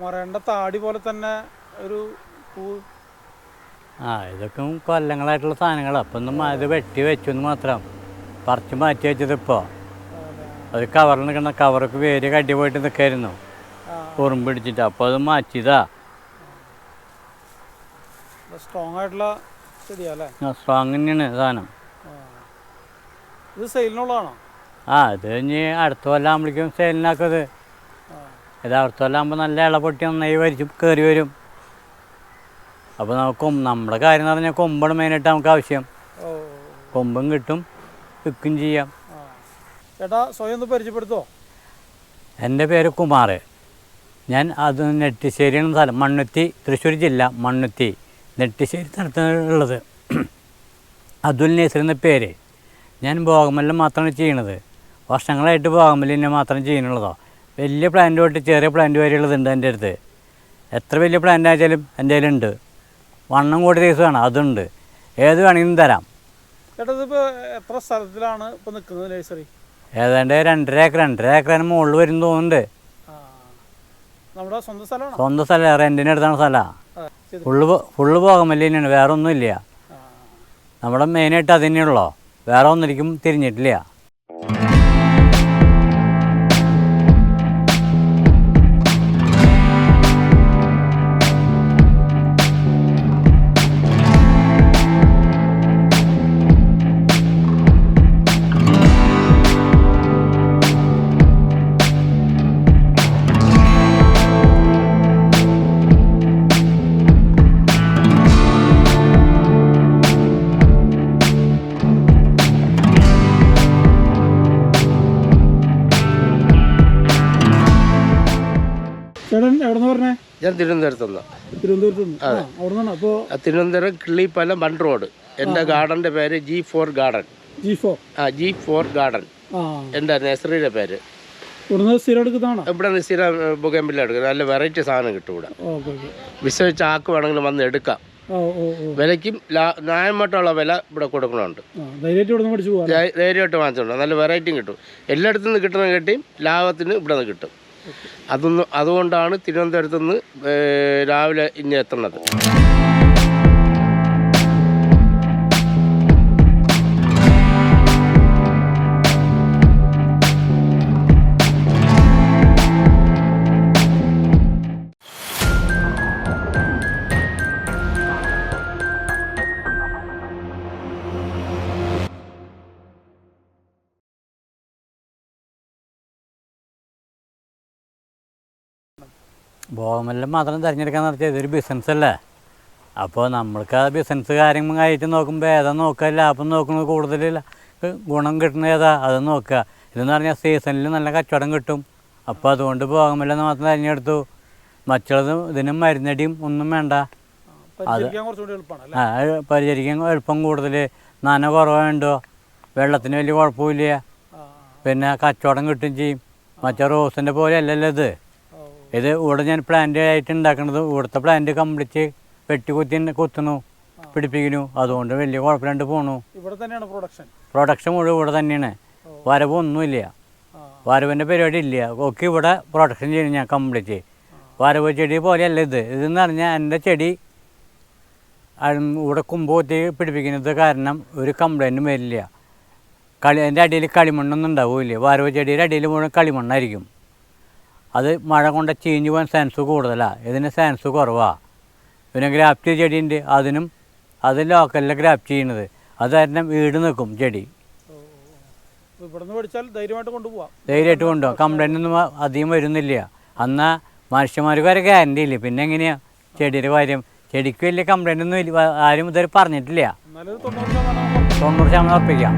മൊറേൻ്റെ താടി പോലെ തന്നെ ഒരു പൂവ്. ഇതൊക്കെ കൊല്ലങ്ങളായിട്ടുള്ള സാധനങ്ങളാണ്. അപ്പം ഒന്നും അത് വെട്ടി വെച്ചു എന്ന് മാത്രം പറിച്ച് മാറ്റി വെച്ചത്. ഇപ്പോൾ അത് കവറിൽ നിൽക്കുന്ന കവറൊക്കെ വേര് കടി പോയിട്ട് നിൽക്കായിരുന്നു ഉറുമ്പ് പിടിച്ചിട്ട്. അപ്പോൾ അത് മാറ്റിയതാ. സ്ട്രോങ് ആയിട്ടുള്ള ചെടിയല്ലേ? സ്ട്രോങ് തന്നെയാണ് സാധനം. ഇത് സെയിലിനുള്ളതാണോ? ഇത് ഇനി അടുത്ത കൊല്ലം ആകുമ്പോഴേക്കും സെയിലിനാക്കത്. ഇത് അടുത്ത കൊല്ലം ആകുമ്പോൾ നല്ല ഇളപൊട്ടി നന്നായി വരിച്ച് കയറി വരും. അപ്പോൾ നമുക്ക് നമ്മുടെ കാര്യം എന്ന് പറഞ്ഞാൽ കൊമ്പാണ് മെയിനായിട്ട് നമുക്ക് ആവശ്യം. കൊമ്പും കിട്ടും, വിൽക്കും ചെയ്യാം. ചേട്ടാ സ്വയം ഒന്ന് പരിചയപ്പെടുത്തോ? എൻ്റെ പേര് കുമാർ. ഞാൻ അത് നെട്ടിശ്ശേരിയാണ് സ്ഥലം. മണ്ണുത്തി, തൃശ്ശൂർ ജില്ല മണ്ണുത്തി നെട്ടിശ്ശേരി സ്ഥലത്തുള്ളത്. അതുൽ നേസർ എന്ന പേര്. ഞാൻ ബോഗൻവില്ല മാത്രമാണ് ചെയ്യണത്. വർഷങ്ങളായിട്ട് ബോഗൻവില്ല മാത്രം ചെയ്യുന്നുള്ളതോ. വലിയ പ്ലാന്റ് തൊട്ട് ചെറിയ പ്ലാന്റ് വരെയുള്ളതുണ്ട് എൻ്റെ അടുത്ത്. എത്ര വലിയ പ്ലാന്റ് ആയാലും എൻ്റെ കയ്യിലുണ്ട്. വണ്ണം കൂടിയ ദിവസമാണ് അതുണ്ട്. ഏത് വേണമെങ്കിലും തരാം. ചേട്ടാ ഇതിപ്പോൾ എത്ര സ്ഥലത്തിലാണ് ഇപ്പോൾ നിൽക്കുന്നത് നഴ്സറി? ഏതാണ്ട് 2.5 ഏക്കറിന് മുകളിൽ വരും തോന്നുന്നുണ്ട്. നമ്മുടെ സ്വന്തം സ്ഥലമാണ്? സ്വന്തം സ്ഥലം, റെൻറ്റിന് എടുത്താണ് സ്ഥലമാണ്. ഫുള്ള് ബോഗൻവില്ല തന്നെയാണ്, വേറെ ഒന്നുമില്ല. നമ്മുടെ മെയിനായിട്ട് അത് തന്നെയുള്ളൂ, വേറെ ഒന്നിരിക്കും തിരിഞ്ഞിട്ടില്ല. ചേട്ടൻ എവിടെ നിന്ന് പറഞ്ഞേ? ഞാൻ തിരുവനന്തപുരത്തുനിന്ന്. അപ്പോൾ തിരുവനന്തപുരം കിള്ളിപ്പാലം ബണ്ട് റോഡ്. എൻ്റെ ഗാർഡൻ്റെ പേര് G4 ഗാർഡൻ. G4 ഗാർഡൻ എൻ്റെ നഴ്സറിയുടെ പേര്. ഇവിടെ സ്ഥിരം ബൊഗൻവില്ല എടുക്കുന്നത്. നല്ല വെറൈറ്റി സാധനം കിട്ടും ഇവിടെ. വിശ്വസിച്ച് ആക്ക് വേണമെങ്കിലും വന്ന് എടുക്കാം. വിലയ്ക്കും ന്യായമായിട്ടുള്ള വില ഇവിടെ കൊടുക്കണമുണ്ട്. ധൈര്യമായിട്ട് വാങ്ങിച്ചോണ്ട് നല്ല വെറൈറ്റിയും കിട്ടും. എല്ലായിടത്തു നിന്ന് കിട്ടുന്ന കിട്ടിയും ലാഭത്തിന് ഇവിടെ നിന്ന് കിട്ടും. അതുകൊണ്ടാണ് തിരുവനന്തപുരത്ത് നിന്ന് രാവിലെ ഇനി എത്തുന്നത്. ബോഗൻവില്ല മാത്രം തിരഞ്ഞെടുക്കാൻ നടത്തിയത് ഇതൊരു ബിസിനസ്സല്ലേ. അപ്പോൾ നമ്മൾക്ക് ആ ബിസിനസ് കാര്യമായിട്ട് നോക്കുമ്പോൾ ഏതാ നോക്കുക, ലാഭം നോക്കുന്നത് കൂടുതൽ ഗുണം കിട്ടുന്ന ഏതാ അത് നോക്കുക. ഇതെന്ന് പറഞ്ഞാൽ സീസണിൽ നല്ല കച്ചവടം കിട്ടും. അപ്പോൾ അതുകൊണ്ട് ബോഗൻവില്ല മാത്രം തിരഞ്ഞെടുത്തു. മറ്റുള്ളത് ഇതിന് മരുന്നടിയും ഒന്നും വേണ്ട. അത് പരിചരിക്കാൻ എളുപ്പം കൂടുതൽ. നന കുറവുണ്ടോ, വെള്ളത്തിന് വലിയ കുഴപ്പമില്ല. പിന്നെ കച്ചവടം കിട്ടും ചെയ്യും. മറ്റേ റോസിൻ്റെ പോലെ അല്ലല്ലോ ഇത് ഇവിടെ ഞാൻ പ്ലാന്റ് ആയിട്ട് ഉണ്ടാക്കുന്നത്. ഇവിടുത്തെ പ്ലാന്റ് കംപ്ലീറ്റ് വെട്ടി കുത്തുന്നു, പിടിപ്പിക്കുന്നു. അതുകൊണ്ട് വലിയ കുഴപ്പമില്ലാണ്ട് പോണു. പ്രൊഡക്ഷൻ മുഴുവൻ ഇവിടെ തന്നെയാണ്. വരവൊന്നുമില്ല, വരവിൻ്റെ പരിപാടി ഇല്ല. ഒക്കെ ഇവിടെ പ്രൊഡക്ഷൻ ചെയ്യുന്നു ഞാൻ കംപ്ലീറ്റ്. വരവ് ചെടി പോലെയല്ല ഇതെന്ന് പറഞ്ഞാൽ എൻ്റെ ചെടി ഇവിടെ കുമ്പൂത്തി പിടിപ്പിക്കുന്നത് കാരണം ഒരു കംപ്ലൈൻറ്റും വരില്ല. അതിൻ്റെ അടിയിൽ കളിമണ്ണൊന്നും ഉണ്ടാവില്ല. വരവ് ചെടിയുടെ അടിയിൽ മുഴുവൻ കളിമണ്ണായിരിക്കും. അത് മഴ കൊണ്ട് ചീഞ്ഞു പോകാൻ ചാൻസ് കൂടുതലാണ്. ഇതിന് ചാൻസ് കുറവാണ്. പിന്നെ ഗ്രാഫ്റ്റ് ചെടിയുണ്ട്, അതിനും അത് ലോക്കലിൽ ഗ്രാഫ്റ്റ് ചെയ്യുന്നത്. അത് കാരണം വീട് നിൽക്കും ചെടി. ധൈര്യമായിട്ട് കൊണ്ടുപോകാം. കംപ്ലൈൻ്റ് ഒന്നും അധികം വരുന്നില്ല. എന്നാൽ മനുഷ്യന്മാർക്ക് വരെ ഗ്യാരണ്ടി ഇല്ല. പിന്നെ എങ്ങനെയാണ് ചെടിയുടെ കാര്യം? ചെടിക്ക് വലിയ കംപ്ലൈൻ്റ് ഒന്നും ആരും ഇതുവരെ പറഞ്ഞിട്ടില്ല. 90% ഉറപ്പിക്കാം.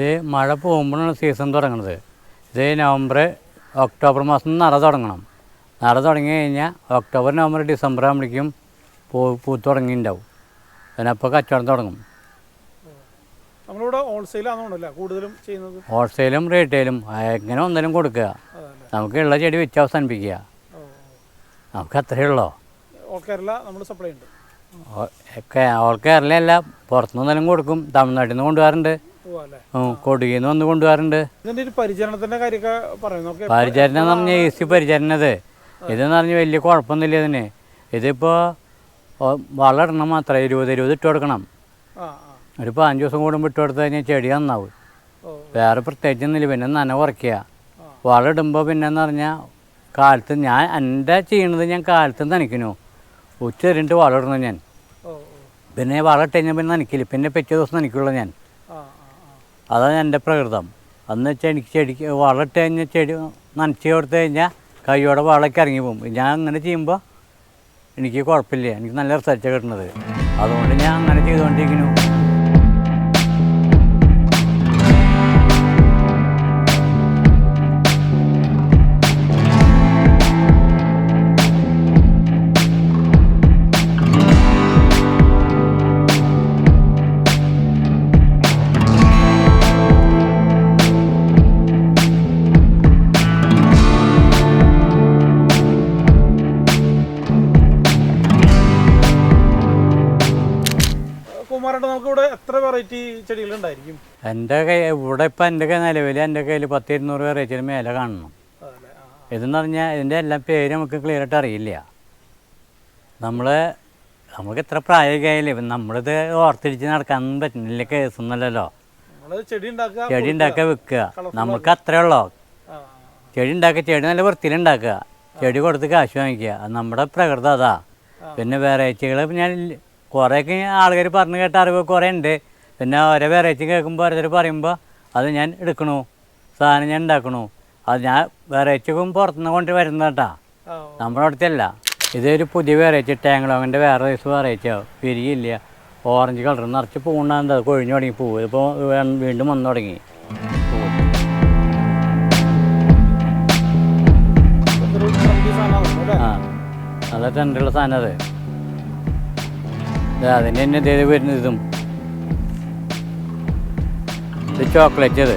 ഇത് മഴ പോകുമ്പോഴാണ് സീസൺ തുടങ്ങുന്നത്. ഇത് നവംബർ ഒക്ടോബർ മാസം നട തുടങ്ങണം. നട തുടങ്ങി കഴിഞ്ഞാൽ ഒക്ടോബർ നവംബർ ഡിസംബർ ആകുമ്പോഴേക്കും പൂത്ത് തുടങ്ങിയിട്ടുണ്ടാവും. അതിനപ്പോൾ കച്ചവടം തുടങ്ങും. നമ്മളിവിടെ ഹോൾസെയിലാണെന്നല്ല കൂടുതലും ചെയ്യുന്നത്. ഹോൾസെയിലും റീറ്റെയിലും എങ്ങനെ ഒന്നിനും കൊടുക്കുക. നമുക്കുള്ള ചെടി വെച്ച് അവസാനിപ്പിക്കുക. നമുക്ക് അത്രയേ ഉള്ളൂ. ഓൾ കേരള നമ്മൾ സപ്ലൈ ഉണ്ട്. ഓൾ കേരളയല്ല, പുറത്തുനിന്നെല്ലാം കൊടുക്കും. തമിഴ്നാട്ടിൽ നിന്ന് കൊണ്ടുപോകാറുണ്ട്, കൊടുകിൽ നിന്ന് വന്ന് കൊണ്ടുപോകാറുണ്ട്. ഇതിൻ്റെ ഒരു പരിചരണത്തിൻ്റെ കാര്യമൊക്കെ പറയുന്നു. പരിചരണം എന്ന് പറഞ്ഞാൽ ഈസി പരിചരണത്. ഇതെന്ന് പറഞ്ഞാൽ വലിയ കുഴപ്പമൊന്നുമില്ല ഇതിന്. ഇതിപ്പോൾ വളം ഇടണം മാത്രമേ 20 ഇട്ട് കൊടുക്കണം. ഒരു 5 ദിവസം കൂടുമ്പോൾ ഇട്ട് കൊടുത്തു കഴിഞ്ഞാൽ ചെടി നന്നാവും. വേറെ പ്രത്യേകിച്ചൊന്നുമില്ല. പിന്നെ നന കുറയ്ക്കുക. വളം ഇടുമ്പോൾ പിന്നെന്ന് പറഞ്ഞാൽ കാലത്ത് എൻ്റെ ചെയ്യണത് ഞാൻ കാലത്ത് നനയ്ക്കുന്നു. ഉച്ച കഴിഞ്ഞിട്ട് വളം ഇടണം ഞാൻ. പിന്നെ വളം ഇട്ട് കഴിഞ്ഞാൽ പിന്നെ നനയ്ക്കില്ല. പിന്നെ പിറ്റേ ദിവസം നനയ്ക്കുള്ളൂ ഞാൻ. അതാണ് എൻ്റെ പ്രകൃതം. അന്ന് വെച്ചാൽ എനിക്ക് ചെടിക്ക് വളം ഇട്ട് കഴിഞ്ഞാൽ ചെടി നനച്ച് കൊടുത്തു കഴിഞ്ഞാൽ കൈയോടെ വളമൊക്കെ ഇറങ്ങി പോകും. ഞാൻ അങ്ങനെ ചെയ്യുമ്പോൾ എനിക്ക് കുഴപ്പമില്ല. എനിക്ക് നല്ല റിസൾട്ടാണ് കിട്ടുന്നത്. അതുകൊണ്ട് ഞാൻ അങ്ങനെ ചെയ്തുകൊണ്ടിരിക്കുന്നു. നമുക്കിവിടെ എത്ര വെറൈറ്റി ചെടികളുണ്ടായിരിക്കും? എൻ്റെ ഇവിടെ ഇപ്പം എൻ്റെ നിലവിൽ എൻ്റെ കയ്യിൽ 10-200 വെറൈറ്റിയിൽ മേലെ കാണണം. ഇതെന്ന് പറഞ്ഞാൽ ഇതിൻ്റെ എല്ലാം പേര് നമുക്ക് ക്ലിയർ ആയിട്ട് അറിയില്ല. നമുക്ക് എത്ര പ്രായമൊക്കെ ആയില്ലേ. നമ്മളിത് ഓർത്തിരിച്ച് നടക്കാനൊന്നും പറ്റുന്നില്ല. കേസൊന്നുമല്ലല്ലോ. ചെടി ഉണ്ടാക്കുക, വിൽക്കുക, നമുക്ക് അത്രേ ഉള്ളൂ. ചെടി ഉണ്ടാക്കുക, ചെടി നല്ല വൃത്തിയിലുണ്ടാക്കുക, ചെടി കൊടുത്ത് കാശ് വാങ്ങിക്കുക. അത് നമ്മുടെ പ്രകൃതം അതാ. പിന്നെ വെറൈറ്റികൾ ഞാൻ കുറേയൊക്കെ ആൾക്കാർ പറഞ്ഞു കേട്ട അറിവ് കുറേ ഉണ്ട്. പിന്നെ ഓരോ വെറൈറ്റി കേൾക്കുമ്പോൾ ഓരോരുത്തർ പറയുമ്പോൾ അത് ഞാൻ എടുക്കണു, സാധനം ഞാൻ ഉണ്ടാക്കണു. അത് ഞാൻ വെറൈറ്റിക്കും പുറത്തുനിന്ന് കൊണ്ട് വരുന്നത് കേട്ടാ, നമ്മുടെ അടുത്തല്ല. ഇതൊരു പുതിയ വെറൈറ്റി ടാങ്ക്ലോങ്ങിൻ്റെ വേറെ ദിവസം വെറൈറ്റിയോ വിരിയില്ല. ഓറഞ്ച് കളർ നിറച്ച് പൂണ്ടാകുന്നത് അത് കൊഴിഞ്ഞു തുടങ്ങി. പൂവ് ഇതിപ്പോൾ വീണ്ടും വന്നു തുടങ്ങി. ആ, നല്ല ട്രെൻഡുള്ള സാധനം അത്. അതിൻ്റെ തന്നെ ഇതേ വരുന്നത്. ഇത് ചോക്ലേറ്റ്.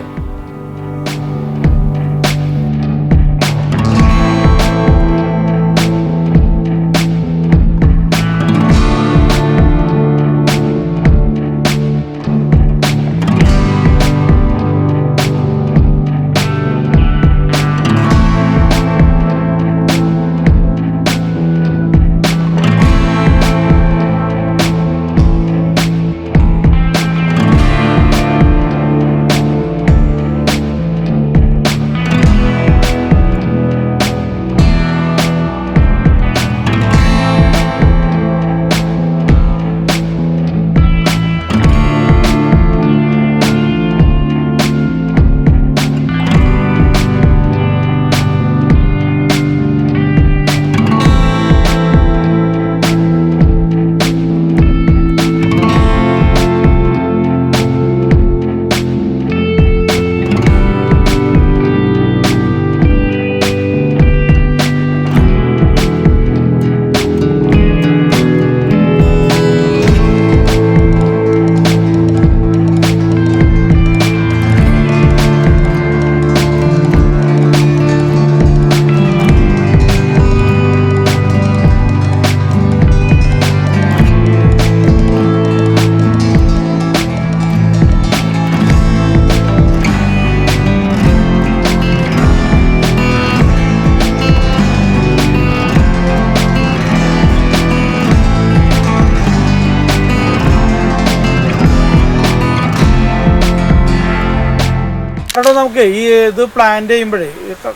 അത് നമുക്ക് ഈ ഇത് പ്ലാന്റ് ചെയ്യുമ്പോഴേ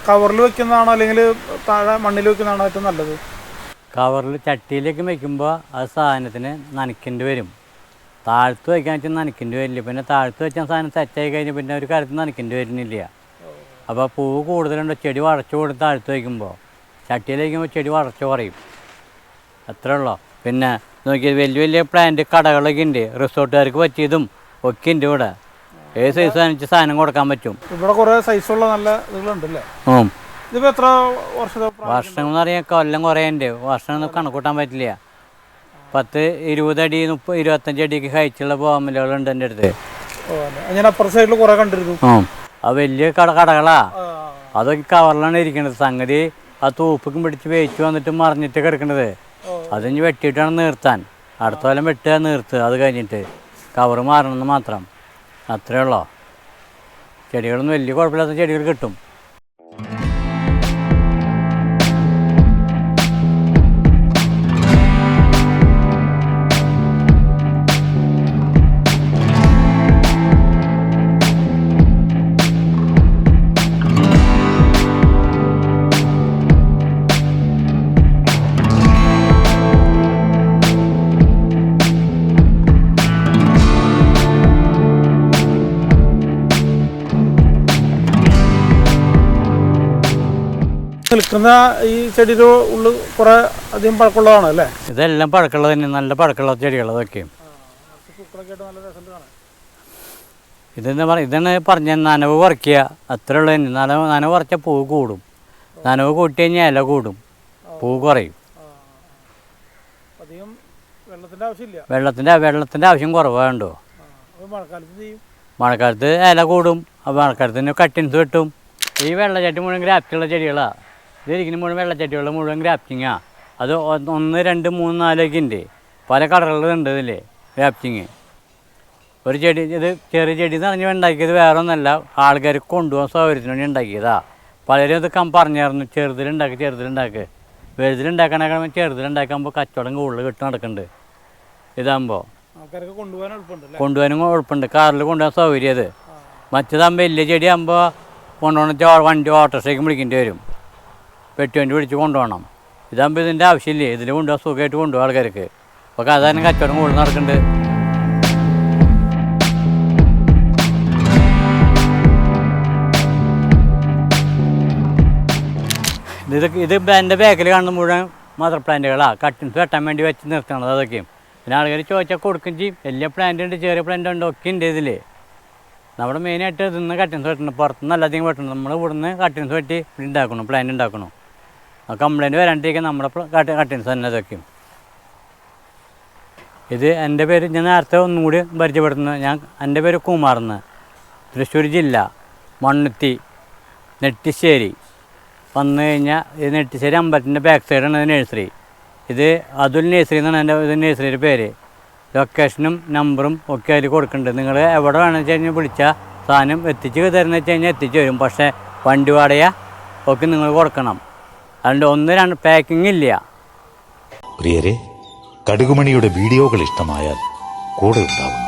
കവറിൽ വെക്കുന്നതാണോ അല്ലെങ്കിൽ താഴെ മണ്ണിൽ വെക്കുന്നതാണോ ഏറ്റവും നല്ലത്? കവറിൽ ചട്ടിയിലേക്ക് വയ്ക്കുമ്പോൾ അത് സാധനത്തിന് നനയ്ക്കേണ്ടി വരും. താഴ്ത്ത് വയ്ക്കാൻ വെച്ചാൽ നനയ്ക്കേണ്ടി വരില്ല. പിന്നെ താഴ്ത്ത് വെച്ചാൽ സാധനം സെറ്റായി കഴിഞ്ഞാൽ പിന്നെ ഒരു കാര്യത്തിൽ നനയ്ക്കേണ്ടി വരുന്നില്ല. അപ്പോൾ പൂവ് കൂടുതലുണ്ട്. ചെടി വളർച്ച കൊടുത്ത് താഴ്ത്ത് വയ്ക്കുമ്പോൾ ചട്ടിയിൽ വയ്ക്കുമ്പോൾ ചെടി വളർച്ച കുറയും. അത്രേ ഉള്ളൂ. പിന്നെ നോക്കിയാൽ വലിയ വലിയ പ്ലാന്റ് കടകളൊക്കെ ഉണ്ട്. റിസോർട്ടുകാർക്ക് പറ്റിയതും ഒക്കെ ഉണ്ട് ഇവിടെ. ഏത് സൈസ് അനുസരിച്ച് സാധനം കൊടുക്കാൻ പറ്റും. ഇവിടെ കുറേ സൈസുള്ള നല്ല ഇതുകളുണ്ടല്ലേ? ഇതിപ്പോൾ എത്ര വർഷത്തെ വർഷം എന്ന് പറയാൻ കൊല്ലം കുറേ ഉണ്ട്. വർഷം ഒന്നും കണക്കൂട്ടാൻ പറ്റില്ല. 10, 20 അടി 30, 25 അടിക്ക് ഹൈറ്റുള്ള ബോഗൻവില്ലകളുണ്ട് എൻ്റെ അടുത്ത്. ഞാൻ അപ്പുറ സൈഡിൽ കുറേ കണ്ടിരുന്നു. അത് വലിയ കടകളാ. അതൊക്കെ കവറിലാണ് ഇരിക്കുന്നത്. സംഗതി ആ തൂപ്പക്കും പിടിച്ച് വേയിച്ച് വന്നിട്ട് മറിഞ്ഞിട്ട് കിടക്കണത്. അതിന് വെട്ടിയിട്ടാണ് നിർത്താൻ. അടുത്ത കൊല്ലം വെട്ടുക നിർത്തുക. അത് കഴിഞ്ഞിട്ട് കവറ് മാറണമെന്ന് മാത്രം. അത്രേ ഉള്ളൂ. ചെടികളൊന്നും വലിയ കുഴപ്പമില്ലാത്ത ചെടികൾ കിട്ടും. നിൽക്കുന്ന ഈ ചെടിയുടെ ഉള്ളിൽ കുറേ അധികം പഴക്കമുള്ളതാണ് അല്ലേ? ഇതെല്ലാം പഴക്കമുള്ളത് തന്നെ. നല്ല പഴക്കമുള്ള ചെടികൾ അതൊക്കെ. ഇതാണ് പറഞ്ഞ നനവ് കുറയ്ക്കുക. അത്ര ഉള്ളത് തന്നെ. നനവ് കുറച്ചാൽ പൂ കൂടും. നനവ് കൂട്ടി കഴിഞ്ഞാൽ ഇല കൂടും, പൂ കുറയും. വെള്ളത്തിൻ്റെ ആവശ്യം കുറവാണ്ടോ? മഴക്കാലത്ത് ഇല കൂടും. അപ്പോൾ മഴക്കാലത്തിന് കട്ടിൻസ് കിട്ടും. ഈ വെള്ളച്ചട്ടി മുഴുവൻ ഗ്രാഫ്റ്റുള്ള ചെടികളാണ്. ഇതിരിക്കുന്ന മുഴുവൻ വെള്ളച്ചട്ടികൾ മുഴുവൻ ഗ്രാഫ്റ്റിങ്ങാണ്. അത് 1, 2, 3, 4 ഒക്കെ ഉണ്ട്. പല കളറുകളുണ്ട് ഇതിൽ ഗ്രാഫ്റ്റിങ്. ഒരു ചെടി ഇത് ചെറിയ ചെടി എന്ന് പറഞ്ഞാൽ ഉണ്ടാക്കിയത് വേറെ ഒന്നല്ല, ആൾക്കാർക്ക് കൊണ്ടുപോകാൻ സൗകര്യത്തിന് വേണ്ടി ഉണ്ടാക്കിയതാണ്. പലരും ഇത് പറഞ്ഞായിരുന്നു ചെറുതിലുണ്ടാക്കുക. വലുതിലുണ്ടാക്കണേക്കാൾ ചെറുതിലുണ്ടാക്കുമ്പോൾ കച്ചവടം കൂടുതൽ നടക്കുന്നുണ്ട്. ഇതാകുമ്പോൾ കൊണ്ടുപോകാനും എളുപ്പമുണ്ട്. കാറിൽ കൊണ്ടുപോകാൻ സൗകര്യം. അത് മറ്റേതാകുമ്പോൾ വലിയ ചെടിയാകുമ്പോൾ കൊണ്ടുപോകണം വണ്ടി ഓട്ടോറിക്ഷയ്ക്ക് വിളിക്കേണ്ടി വരും. പെട്ടി വിളിച്ച് കൊണ്ടുപോകണം. ഇതാകുമ്പോൾ ഇതിൻ്റെ ആവശ്യമില്ലേ. ഇതിൽ കൊണ്ടുപോകാൻ സുഖമായിട്ട് കൊണ്ടുപോകാം ആൾക്കാർക്ക്. അപ്പോൾ അതാണ് കച്ചവടം കൂടുതൽ നടക്കുന്നുണ്ട്. ഇത് എൻ്റെ ബാക്കിൽ കാണുന്ന മുഴുവൻ മദർ പ്ലാന്റുകളാണ്. കട്ടിൻസ് വെട്ടാൻ വേണ്ടി വെച്ച് നിർത്തണത് അതൊക്കെയും. പിന്നെ ആൾക്കാർ ചോദിച്ചാൽ കൊടുക്കും ചെയ്യും. വലിയ പ്ലാന്റ് ഉണ്ട്, ചെറിയ പ്ലാന്റ് ഉണ്ട്, ഒക്കെ ഉണ്ട് ഇതിൽ. നമ്മുടെ മെയിനായിട്ട് ഇതിന്ന് കട്ടിൻസ് വെട്ടണം. പുറത്തുനിന്ന് അല്ലാതെയും വെട്ടണം. നമ്മൾ ഇവിടുന്ന് കട്ടിൻസ് വെട്ടി ഉണ്ടാക്കണം, പ്ലാന്റ് ഉണ്ടാക്കണം. ആ കംപ്ലൈൻറ്റ് വരാണ്ടിരിക്കാൻ നമ്മുടെ കട്ടിൻസ് തന്നെ ഇതൊക്കെയും. ഇത് എൻ്റെ പേര് ഞാൻ നേരത്തെ ഒന്നും കൂടി പരിചയപ്പെടുത്തുന്നത്. എൻ്റെ പേര് കുമാർന്ന്, തൃശ്ശൂർ ജില്ല, മണ്ണുത്തി, നെട്ടിശ്ശേരി. വന്നു കഴിഞ്ഞാൽ ഇത് നെട്ടിശ്ശേരി അമ്പലത്തിൻ്റെ ബാക്ക് സൈഡാണ് ഇത് നഴ്സറി. ഇത് അതുൽ നഴ്സറി എന്നാണ് ഇത് നഴ്സറിയുടെ പേര്. ലൊക്കേഷനും നമ്പറും ഒക്കെ അതിൽ കൊടുക്കുന്നുണ്ട്. നിങ്ങൾ എവിടെ വേണമെന്ന് വെച്ച് കഴിഞ്ഞാൽ വിളിച്ചാൽ സാധനം എത്തിച്ച് തരുന്നത് വെച്ച് കഴിഞ്ഞാൽ എത്തിച്ച് തരും. പക്ഷേ വണ്ടി വാടക ഒക്കെ നിങ്ങൾ കൊടുക്കണം. അതുകൊണ്ട് 1, 2 പാക്കിംഗ് ഇല്ല. പ്രിയരെ, കടുകുമണിയുടെ വീഡിയോകൾ ഇഷ്ടമായാൽ കൂടെ ഉണ്ടാവുന്നു.